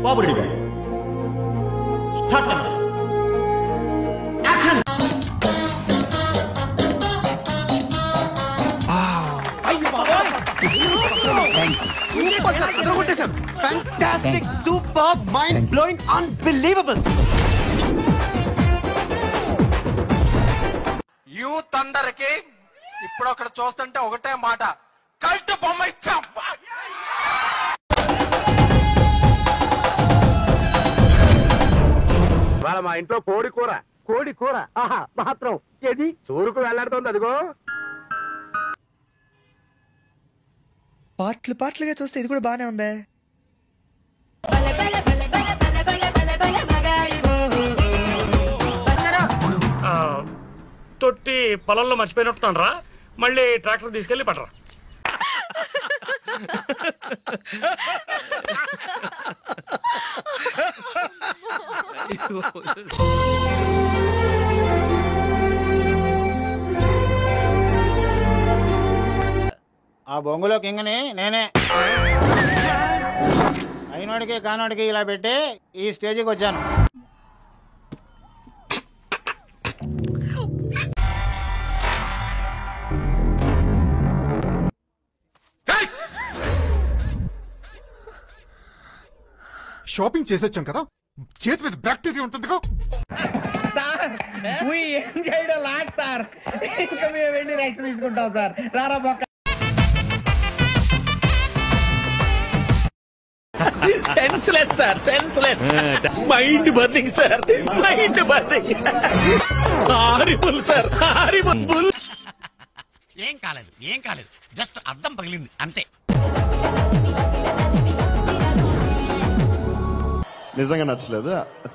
బాబు ready start action. Fantastic, superb, mind-blowing, unbelievable. Youth అందరికి ఇప్పుడు అక్కడ చూస్తుంటే ఒకటే మాట, కల్ట్ బొమ్మ ఇచ్చాం. వాళ్ళ మా ఇంట్లో కోడి కూర మాత్రం ఏది చూరుకు వెళ్లాడుతోంది. అదిగో పాటలుగా చూస్తే ఇది కూడా బానే ఉందే. తొట్టి పొలంలో మర్చిపోయినట్టుతాను రా, మళ్ళీ ట్రాక్టర్ తీసుకెళ్లి పట్టరా. ఆ బొంగులో కింగని నేనే. అయినోడికి కానోడికి ఇలా పెట్టి ఈ స్టేజ్కి వచ్చాను. షాపింగ్ చేసి వచ్చాం కదా, చేతి మీద బ్యాక్టీరియా ఉంటుంది. సార్ ఇంకా మేము వెళ్ళి నెక్స్ట్ తీసుకుంటాం సార్. రారా పక్క. Senseless sir, senseless. Mind burning sir, mind burning. Horrible sir, horrible. ఏం కాలేదు, జస్ట్ అద్దం పగిలింది అంతే. నిజంగా నచ్చలేదు.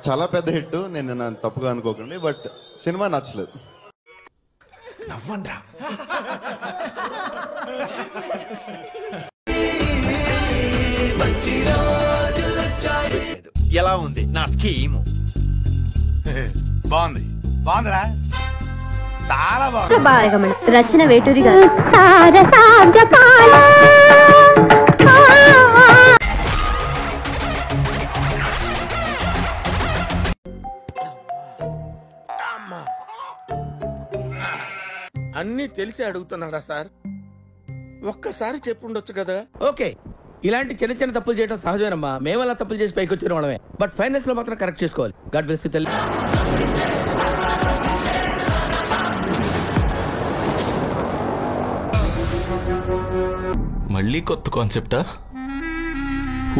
చాలా పెద్ద హిట్, నేను తప్పుగా అనుకోకండి, బట్ సినిమా నచ్చలేదు. నవ్వండ్రా. ఎలా ఉంది నా స్కీము? బాగుందిరా, చాలా బాగుంది. బాలగమన రచన వేటూరి గారు. అన్నీ తెలిసి అడుగుతున్నారా సార్? ఒక్కసారి చెప్పుండొచ్చు కదా. ఓకే, ఇలాంటి చిన్న చిన్న తప్పులు చేయడం సహజమేనమ్మా. మేము అలా తప్పులు చేసి పైకి వచ్చిన వాళ్ళమే. బట్ ఫైనాన్స్ లో మాత్రం కరెక్ట్ చేసుకోవాలి. గాడ్ బ్లెస్ యు తల్లి. మళ్ళీ కొత్త కాన్సెప్టా?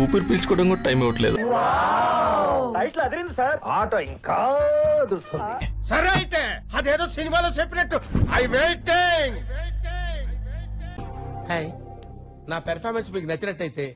ఊపిరి పీల్చుకోవడం కూడా టైం ఇవ్వట్లేదు. ఆటో ఇంకా దుస్తుంది. సరే అయితే అదేదో సినిమాలో చెప్పినట్టు ఐ వెయిటింగ్. నా పెర్ఫార్మెన్స్ మీకు నచ్చినట్టయితే